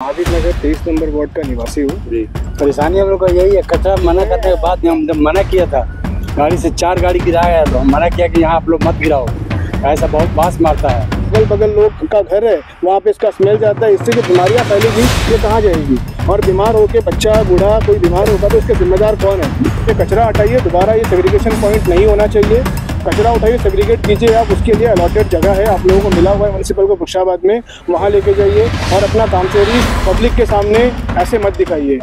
महावीर नगर 23 number ward का निवासी हूँ। परेशानी हम लोग का यही है, कचरा मना करने के बाद हम जब मना किया था, गाड़ी से 4 गाड़ी गिराया है तो हम मना किया कि यहाँ आप लोग मत गिराओ, ऐसा बहुत बांस मारता है। अगल बगल लोग का घर है, वहाँ पे इसका स्मेल जाता है, इससे जो बीमारियाँ फैलेगी ये कहाँ जाएगी। और बीमार होके बच्चा बूढ़ा कोई बीमार होगा तो इसका जिम्मेदार कौन है। ये कचरा हटाइए, दोबारा ये सेग्रीगेशन पॉइंट नहीं होना चाहिए। कचरा उठाइए, सेग्रीगेट कीजिए आप, उसके लिए अलॉटेड जगह है, आप लोगों को मिला हुआ है म्यूनसिपल को खुर्शाबाद में, वहाँ लेके जाइए और अपना कामचोरी पब्लिक के सामने ऐसे मत दिखाइए।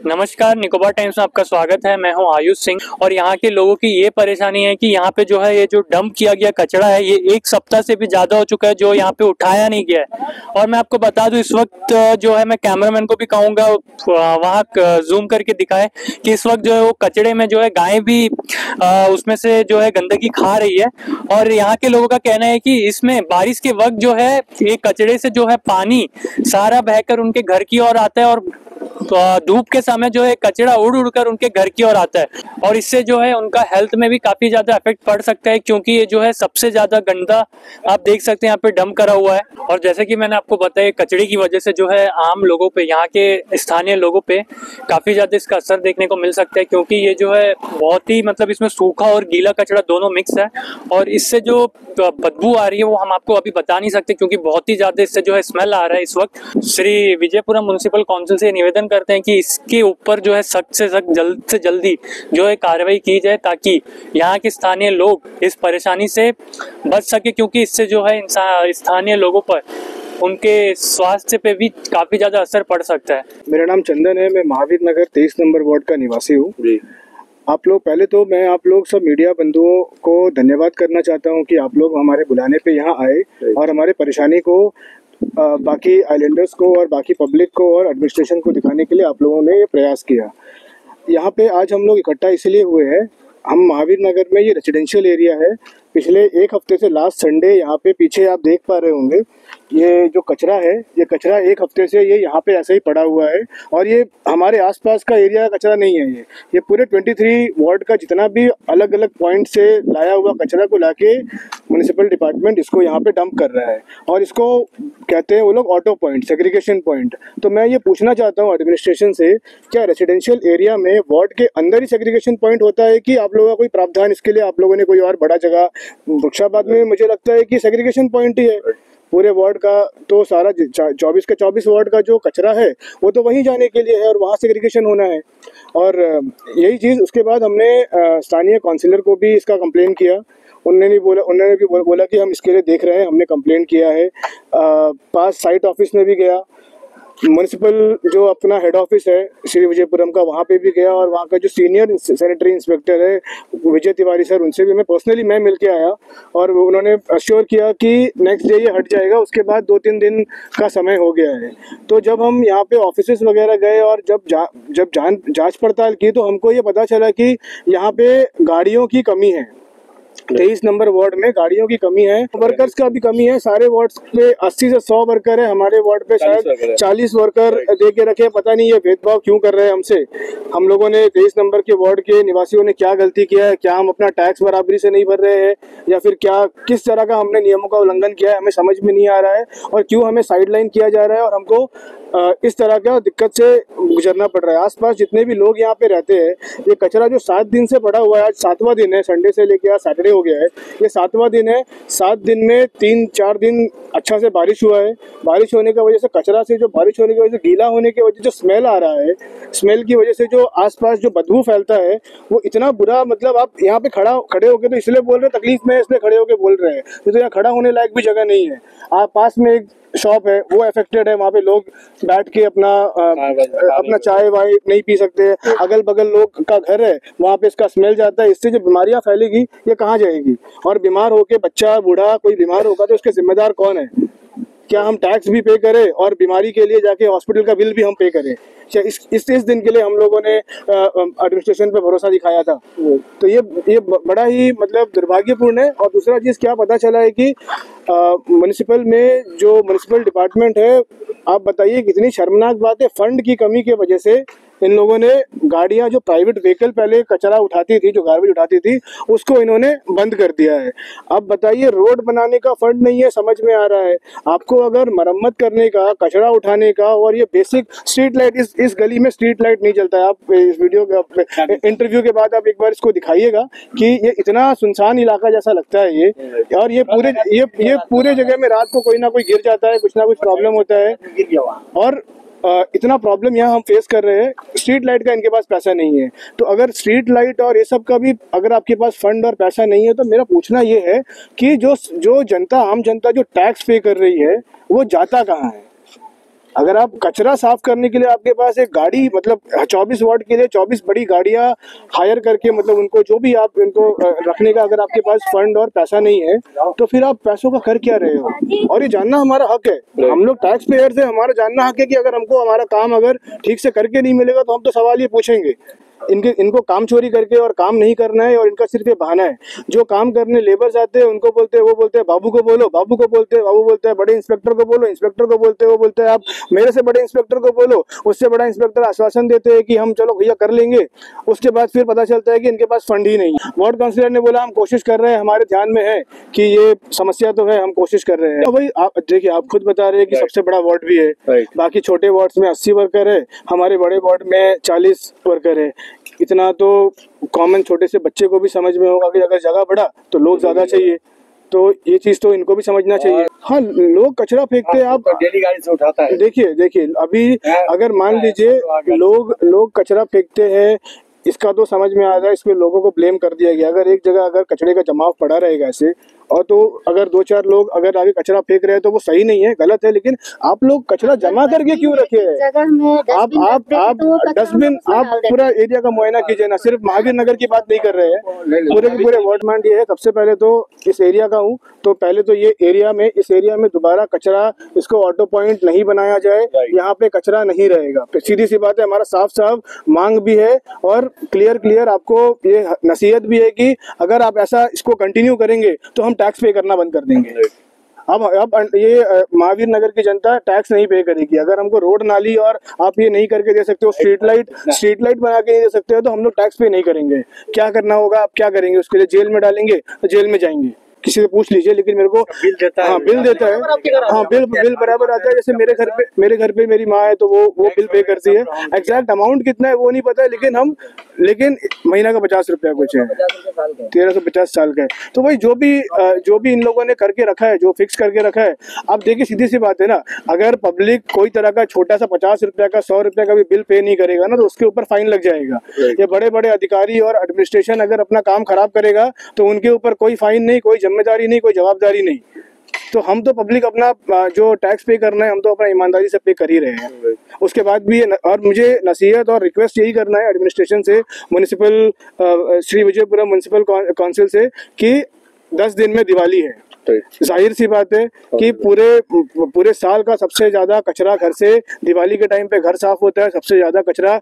नमस्कार, निकोबार टाइम्स में आपका स्वागत है। मैं हूं आयुष सिंह और यहाँ के लोगों की ये परेशानी है कि यहाँ पे जो है ये जो डंप किया गया कचरा है ये 1 सप्ताह से भी ज़्यादा हो चुका है जो यहाँ पे उठाया नहीं गया है। और मैं आपको बता दूं, इस वक्त जो है मैं कैमरामैन को भी कहूँगा वहाँ जूम करके दिखाए कि इस वक्त जो है वो कचड़े में जो है गाय भी उसमें से जो है गंदगी खा रही है। और यहाँ के लोगों का कहना है कि इसमें बारिश के वक्त जो है ये कचड़े से जो है पानी सारा बहकर उनके घर की ओर आता है और धूप के समय जो है कचरा उड़ उड़ कर उनके घर की ओर आता है और इससे जो है उनका हेल्थ में भी काफी ज्यादा इफेक्ट पड़ सकता है, क्योंकि ये जो है सबसे ज्यादा गंदा आप देख सकते हैं यहाँ पे डंप करा हुआ है। और जैसे कि मैंने आपको बताया, कचड़े की वजह से जो है आम लोगों पे, यहाँ के स्थानीय लोगों पे काफी ज्यादा इसका असर देखने को मिल सकता है, क्योंकि ये जो है बहुत ही मतलब इसमें सूखा और गीला कचरा दोनों मिक्स है और इससे जो बदबू आ रही है वो हम आपको अभी बता नहीं सकते, क्योंकि बहुत ही ज्यादा इससे जो है स्मेल आ रहा है। इस वक्त श्री विजयपुरम म्युनिसिपल काउंसिल से निवेदन करते हैं कि इसके ऊपर जो है सख्त से सख्त जल्द से जल्दी जो है कार्रवाई की जाए, ताकि यहाँ के स्थानीय लोग इस परेशानी से बच सके, क्योंकि इससे जो है स्थानीय लोगों पर उनके स्वास्थ्य पे भी काफी ज्यादा असर पड़ सकता है। मेरा नाम चंदन है, मैं महावीर नगर 23 नंबर वार्ड का निवासी हूँ। आप लोग पहले तो मैं आप लोग सब मीडिया बंधुओं को धन्यवाद करना चाहता हूँ कि आप लोग हमारे बुलाने पे यहाँ आए और हमारे परेशानी को बाकी आइलैंडर्स को और बाकी पब्लिक को और एडमिनिस्ट्रेशन को दिखाने के लिए आप लोगों ने ये प्रयास किया। यहाँ पे आज हम लोग इकट्ठा इसलिए हुए हैं, हम महावीर नगर में, ये रेजिडेंशियल एरिया है। पिछले 1 हफ्ते से लास्ट संडे यहाँ पे पीछे आप देख पा रहे होंगे, ये जो कचरा है, ये कचरा 1 हफ्ते से ये यहाँ पे ऐसे ही पड़ा हुआ है और ये हमारे आसपास का एरिया का कचरा नहीं है। ये पूरे 23 वार्ड का जितना भी अलग अलग पॉइंट से लाया हुआ कचरा को लाके म्युनिसिपल डिपार्टमेंट इसको यहाँ पे डंप कर रहा है और इसको कहते हैं वो लोग ऑटो पॉइंट, सेग्रीगेशन पॉइंट। तो मैं ये पूछना चाहता हूँ एडमिनिस्ट्रेशन से, क्या रेजिडेंशियल एरिया में वार्ड के अंदर ही सेग्रीगेशन पॉइंट होता है कि आप लोगों का कोई प्रावधान इसके लिए आप लोगों ने कोई और बड़ा जगह, खुर्शाबाद में मुझे लगता है कि सेग्रीगेशन पॉइंट ही है पूरे वार्ड का, तो सारा 24 के 24 वार्ड का जो कचरा है वो तो वहीं जाने के लिए है और वहाँ सेग्रीगेशन होना है। और यही चीज़ उसके बाद हमने स्थानीय काउंसिलर को भी इसका कंप्लेन किया। उन्होंने भी बोला कि हम इसके लिए देख रहे हैं, हमने कंप्लेन किया है। पास साइट ऑफिस में भी गया, म्युनिसिपल जो अपना हेड ऑफिस है श्री विजयपुरम का, वहाँ पे भी गया और वहाँ का जो सीनियर सैनिटरी इंस्पेक्टर है विजय तिवारी सर, उनसे भी मैं पर्सनली मिल के आया और उन्होंने अश्योर किया कि नेक्स्ट डे ये हट जाएगा। उसके बाद 2-3 दिन का समय हो गया है। तो जब हम यहाँ पे ऑफिसेस वगैरह गए और जब जांच पड़ताल की तो हमको ये पता चला कि यहाँ पे गाड़ियों की कमी है। 23 नंबर वार्ड में गाड़ियों की कमी है, वर्कर्स का भी कमी है। सारे वार्ड्स पे 80 से 100 वर्कर है, हमारे वार्ड पे शायद 40 वर्कर दे के रखे। पता नहीं ये भेदभाव क्यों कर रहे हैं हमसे। हम लोगों ने 23 नंबर के वार्ड के निवासियों ने क्या गलती किया है? क्या हम अपना टैक्स बराबरी से नहीं भर रहे हैं या फिर क्या किस तरह का हमने नियमों का उल्लंघन किया है? हमें समझ में नहीं आ रहा है और क्यों हमें साइडलाइन किया जा रहा है और हमको इस तरह का दिक्कत से गुजरना पड़ रहा है। आसपास जितने भी लोग यहाँ पे रहते हैं, ये कचरा जो 7 दिन से पड़ा हुआ है, आज 7वां दिन है, संडे से लेके आज सैटरडे हो गया है, ये 7वां दिन है। 7 दिन में 3-4 दिन अच्छा से बारिश हुआ है। बारिश होने की वजह से कचरा से, जो बारिश होने की वजह से गीला होने की वजह से जो स्मेल आ रहा है, स्मेल की वजह से जो आसपास जो बदबू फैलता है वो इतना बुरा, मतलब आप यहाँ पे खड़े होके तो इसलिए बोल रहे हैं, तकलीफ में इसलिए खड़े होके बोल रहे हैं, तो यहाँ खड़ा होने लायक भी जगह नहीं है। आप पास में एक शॉप है वो अफेक्टेड है, वहाँ पे लोग बैठ के अपना चाय वाय नहीं पी सकते, अगल बगल लोग का घर है वहाँ पे इसका स्मेल जाता है, इससे जो बीमारियां फैलेगी ये कहाँ जाएगी? और बीमार होके बच्चा बूढ़ा कोई बीमार होगा तो उसके जिम्मेदार कौन है? क्या हम टैक्स भी पे करें और बीमारी के लिए जाके हॉस्पिटल का बिल भी हम पे करें? इस दिन के लिए हम लोगों ने एडमिनिस्ट्रेशन पे भरोसा दिखाया था। तो ये बड़ा ही मतलब दुर्भाग्यपूर्ण है। और दूसरा चीज क्या पता चला है कि म्युनिसिपल में जो म्युनिसिपल डिपार्टमेंट है, आप बताइए कितनी शर्मनाक बात है, फंड की कमी की वजह से इन लोगों ने गाड़ियां जो प्राइवेट व्हीकल पहले कचरा उठाती थी, जो गार्बेज उठाती थी, उसको इन्होंने बंद कर दिया है। अब बताइए रोड बनाने का फंड नहीं है, समझ में आ रहा है आपको, अगर मरम्मत करने का, कचरा उठाने का, और ये बेसिक स्ट्रीट लाइट, इस गली में स्ट्रीट लाइट नहीं जलता है। आप इस वीडियो के इंटरव्यू के बाद आप एक बार इसको दिखाइएगा कि ये इतना सुनसान इलाका जैसा लगता है ये, और ये पूरे जगह में रात को कोई ना कोई गिर जाता है, कुछ ना कुछ प्रॉब्लम होता है। और इतना प्रॉब्लम यहाँ हम फेस कर रहे हैं, स्ट्रीट लाइट का इनके पास पैसा नहीं है। तो अगर स्ट्रीट लाइट और ये सब का भी अगर आपके पास फंड और पैसा नहीं है, तो मेरा पूछना ये है कि जो जनता, आम जनता जो टैक्स पे कर रही है, वो जाता कहाँ है? अगर आप कचरा साफ करने के लिए आपके पास एक गाड़ी, मतलब 24 वार्ड के लिए 24 बड़ी गाड़ियां हायर करके, मतलब उनको जो भी आप इनको रखने का अगर आपके पास फंड और पैसा नहीं है, तो फिर आप पैसों का कर क्या रहे हो? और ये जानना हमारा हक है, हम लोग टैक्स पेयर से हमारा जानना हक है कि अगर हमको हमारा काम अगर ठीक से करके नहीं मिलेगा तो हम तो सवाल ये पूछेंगे। इनको काम चोरी करके और काम नहीं करना है, और इनका सिर्फ ये बहाना है। जो काम करने लेबर्स आते हैं उनको बोलते हैं, वो बोलते हैं बाबू को बोलो, बाबू को बोलते हैं, बाबू बोलते हैं बड़े इंस्पेक्टर को बोलो, इंस्पेक्टर को बोलते हैं, वो बोलते हैं आप मेरे से बड़े इंस्पेक्टर को बोलो, उससे बड़ा इंस्पेक्टर आश्वासन देते हैं कि हम चलो भैया कर लेंगे। उसके बाद फिर पता चलता है कि इनके पास फंड ही नहीं। वार्ड काउंसिलर ने बोला हम कोशिश कर रहे हैं, हमारे ध्यान में है कि ये समस्या तो है, हम कोशिश कर रहे हैं। तो भाई आप देखिए, आप खुद बता रहे हैं कि सबसे बड़ा वार्ड भी है, बाकी छोटे वार्ड में 80 वर्कर है, हमारे बड़े वार्ड में 40 वर्कर है। इतना तो कॉमन छोटे से बच्चे को भी समझ में होगा कि अगर जगह बढ़ा तो लोग ज्यादा चाहिए, तो ये चीज तो इनको भी समझना चाहिए। हाँ, लोग कचरा फेंकते हैं, आप डेली गाड़ी से उठाता है। देखिए अभी अगर मान लीजिए लोग कचरा फेंकते हैं, इसका तो समझ में आ रहा है, इसमें लोगों को ब्लेम कर दिया गया। अगर एक जगह अगर कचरे का जमाव पड़ा रहेगा ऐसे, और तो अगर 2-4 लोग अगर आगे कचरा फेंक रहे हैं तो वो सही नहीं है, गलत है। लेकिन आप लोग कचरा जमा करके क्यों रखे हैं? आप डस्टबिन, आप पूरा एरिया का मुआयना कीजिए ना, सिर्फ महावीर नगर की बात नहीं कर रहे हैं, पूरे के पूरे वार्ड मांड ये है। सबसे पहले तो इस एरिया का हूँ, तो पहले तो इस एरिया में दोबारा कचरा, इसको ऑटो पॉइंट नहीं बनाया जाए, यहाँ पे कचरा नहीं रहेगा। सीधी सी बात है, हमारा साफ मांग भी है और क्लियर आपको ये नसीहत भी है कि अगर आप ऐसा इसको कंटिन्यू करेंगे तो हम टैक्स पे करना बंद कर देंगे। अब ये महावीर नगर की जनता टैक्स नहीं पे करेगी। अगर हमको रोड नाली और आप ये नहीं करके दे सकते हो, स्ट्रीट लाइट बना के नहीं दे सकते हो, तो हम लोग टैक्स पे नहीं करेंगे। क्या करना होगा, आप क्या करेंगे? उसके लिए जेल में डालेंगे तो जेल में जाएंगे, किसी से पूछ लीजिए। लेकिन मेरे को बिल देता है, बिल बराबर आता है। जैसे मेरे घर पे मेरी माँ है तो वो बिल पे करती है। एग्जैक्ट अमाउंट कितना है वो नहीं पता है, लेकिन महीना का 50 रुपया कुछ है, 1350 साल का है। तो भाई जो भी इन लोगों ने करके रखा है, जो फिक्स करके रखा है, आप देखिए सीधी सी बात है ना, अगर पब्लिक कोई तरह का छोटा सा 50 रुपया का 100 रुपया का भी बिल पे नहीं करेगा ना, तो उसके ऊपर फाइन लग जाएगा। ये बड़े अधिकारी और एडमिनिस्ट्रेशन अगर अपना काम खराब करेगा तो उनके ऊपर कोई फाइन नहीं, कोई जिम्मेदारी नहीं, कोई जवाबदारी नहीं। तो हम तो पब्लिक अपना जो टैक्स पे करना है, हम तो अपना ईमानदारी से पे कर ही रहे हैं। उसके बाद भी और मुझे नसीहत और रिक्वेस्ट यही करना है एडमिनिस्ट्रेशन से, municipal Shri Vijayapuram municipal council से, कि 10 दिन में दिवाली है। जाहिर सी बात है कि पूरे साल का सबसे ज्यादा कचरा घर से दिवाली के टाइम पे घर साफ होता है, सबसे ज्यादा कचरा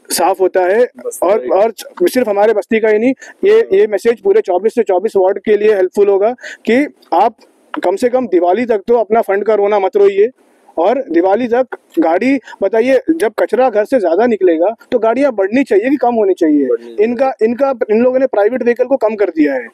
साफ होता है। और सिर्फ हमारे बस्ती का ही नहीं, ये मैसेज पूरे 24 से 24 वार्ड के लिए हेल्पफुल होगा कि आप कम से कम दिवाली तक तो अपना फंड का रोना मत रोइए। और दिवाली तक गाड़ी, बताइए जब कचरा घर से ज्यादा निकलेगा तो गाड़ियां बढ़नी चाहिए कि कम होनी चाहिए? इन लोगों ने प्राइवेट व्हीकल को कम कर दिया है।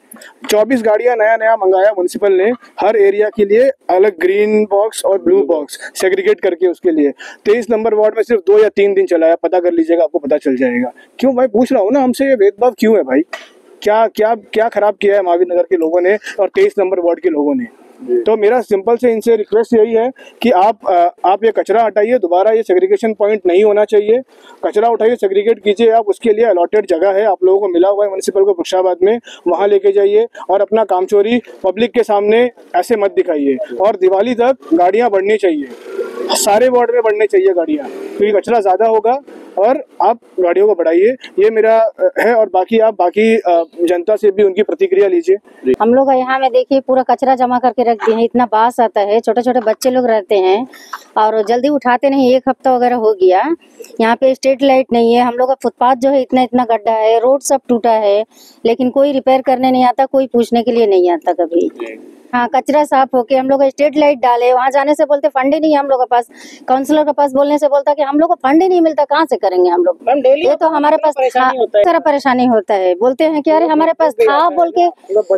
24 गाड़ियां नया मंगाया म्युनिसिपल ने, हर एरिया के लिए अलग ग्रीन बॉक्स और ब्लू बॉक्स सेग्रीगेट करके उसके लिए। 23 नंबर वार्ड में सिर्फ 2 या 3 दिन चलाया, पता कर लीजिएगा, आपको पता चल जाएगा। क्यों भाई, पूछ रहा हूँ ना, हमसे ये भेदभाव क्यों है भाई? क्या खराब किया है महावीर नगर के लोगों ने और 23 नंबर वार्ड के लोगों ने? तो मेरा सिंपल से इनसे रिक्वेस्ट यही है कि आप ये कचरा हटाइए, दोबारा ये सेग्रीगेशन पॉइंट नहीं होना चाहिए। कचरा उठाइए, सेग्रीगेट कीजिए आप, उसके लिए अलॉटेड जगह है, आप लोगों को मिला हुआ है म्युनिसिपल को फरुखाबाद में, वहाँ लेके जाइए और अपना कामचोरी पब्लिक के सामने ऐसे मत दिखाइए। और दिवाली तक गाड़ियाँ बढ़नी चाहिए, सारे वार्ड में बढ़ने चाहिए गाड़ियाँ, क्योंकि कचरा ज़्यादा होगा और आप गाड़ियों को बढ़ाइए, ये मेरा है। और बाकी आप जनता से भी उनकी प्रतिक्रिया लीजिए। हम लोग यहाँ में देखिए पूरा कचरा जमा करके रख दिए हैं, इतना बास आता है, छोटे छोटे बच्चे लोग रहते हैं और जल्दी उठाते नहीं, 1 हफ्ता वगैरह हो गया। यहाँ पे स्ट्रीट लाइट नहीं है, हम लोग का फुटपाथ जो है इतना इतना गड्ढा है, रोड सब टूटा है, लेकिन कोई रिपेयर करने नहीं आता, कोई पूछने के लिए नहीं आता कभी। हाँ, कचरा साफ होके हम लोग स्ट्रीट लाइट डाले, वहाँ जाने से बोलते फंड ही नहीं है हम लोग के पास। काउंसलर के पास बोलने से बोलता कि हम लोग को फंड ही नहीं मिलता, कहाँ से करेंगे हम लोग। ये तो हमारे पास सारा परेशानी होता है। बोलते हैं कि अरे हमारे पास था, बोल के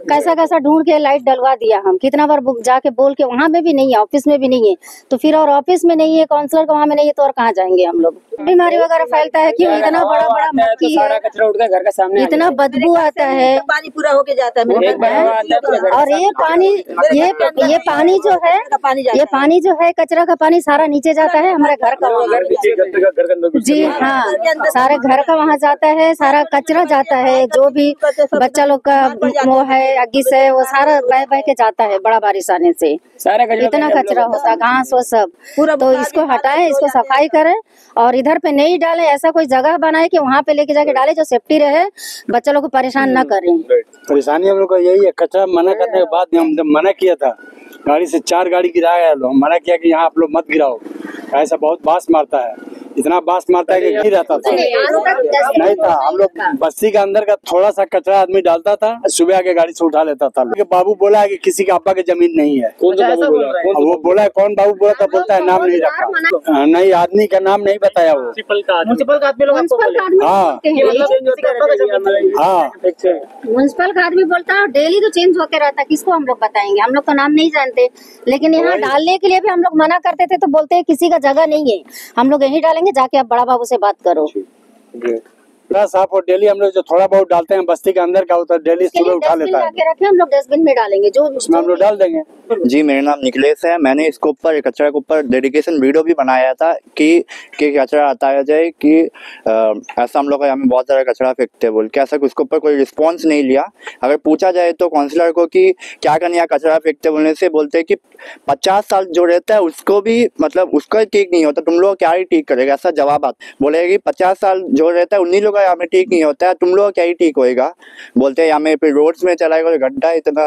कैसा कैसा ढूंढ के लाइट डलवा दिया। हम कितना बार जाके बोल के, वहाँ में भी नहीं है, ऑफिस में भी नहीं है, तो फिर और ऑफिस में नहीं है, काउंसलर का वहाँ में नहीं है, तो और कहाँ जाएंगे हम लोग। बीमारी वगैरह फैलता है, क्यों? इतना बड़ा बड़ा मक्खी है, कचरा उठ घर के सामने इतना बदबू आता है, पानी पूरा होके जाता है मेरे और ये पानी जो है, ये पानी जो है कचरा का पानी सारा नीचे जाता है हमारे घर का। जी हाँ, सारे घर का वहाँ जाता है, सारा कचरा जाता है, जो भी बच्चा लोग का वो है अग्गी से, वो सारा बह बह के जाता है बड़ा बारिश आने से। इतना कचरा होता है, घास वो सब। तो इसको हटाएं, इसको सफाई करें और इधर पे नहीं डालें। ऐसा कोई जगह बनाए कि वहाँ पे लेके जाके डाले जो सेफ्टी रहे, बच्चा लोग को परेशान न करें। परेशानी हम लोग को यही है, कचरा मना करने के बाद हम जब मना किया था, गाड़ी से 4 गाड़ी गिराया, लोग मना किया कि यहाँ आप लोग मत गिराओ, ऐसा बहुत बास मारता है, इतना बास मारता है कि गिर रहता था। नहीं था, हम लोग बस्ती के अंदर का थोड़ा सा कचरा आदमी डालता था, सुबह आके गाड़ी से उठा लेता था। बाबू बोला है कि किसी के अब्बा की जमीन नहीं है। वो बोला है, कौन बाबू बोला था? बोलता है नाम नहीं रखा, नहीं आदमी का नाम नहीं बताया वो। म्युनिसिपल का आदमी बोलता है, डेली तो चेंज होके रहता है, किसको हम लोग बताएंगे? हम लोग तो नाम नहीं जानते, लेकिन यहाँ डालने के लिए भी हम लोग मना करते थे, तो बोलते हैं किसी का जगह नहीं है, हम लोग यहीं डालेंगे, जाके आप बड़ा बाबू से बात करो। साफ और डेली हम लोग जो थोड़ा बहुत डालते हैं बस्ती के अंदर का, होता है डेली सुबह उठा लेता है। रखे हम लोग डस्टबिन में डालेंगे, जो उसमें हम लोग डाल देंगे। जी, मेरा नाम निखिलेश है। मैंने इसके ऊपर कचरा के ऊपर डेडिकेशन वीडियो भी बनाया था कि कचरा हटाया जाए, कि ऐसा हम लोग हमें बहुत सारा कचरा फेंकते हैं बोल के, ऐसा उसके ऊपर कोई रिस्पॉन्स नहीं लिया। अगर पूछा जाए तो काउंसलर को कि क्या करना है कचरा फेंकते बोलने से, बोलते हैं कि 50 साल जो रहता है उसको भी मतलब उसका ठीक नहीं होता, तुम लोग क्या ही ठीक करेगा, ऐसा जवाब आता। बोलेगा कि 50 साल जो रहता है उन्हीं लोग हमें ठीक नहीं होता है, तुम लोग क्या ही ठीक होएगा। बोलते हैं हमें फिर रोड्स में चलाएगा, गड्ढा इतना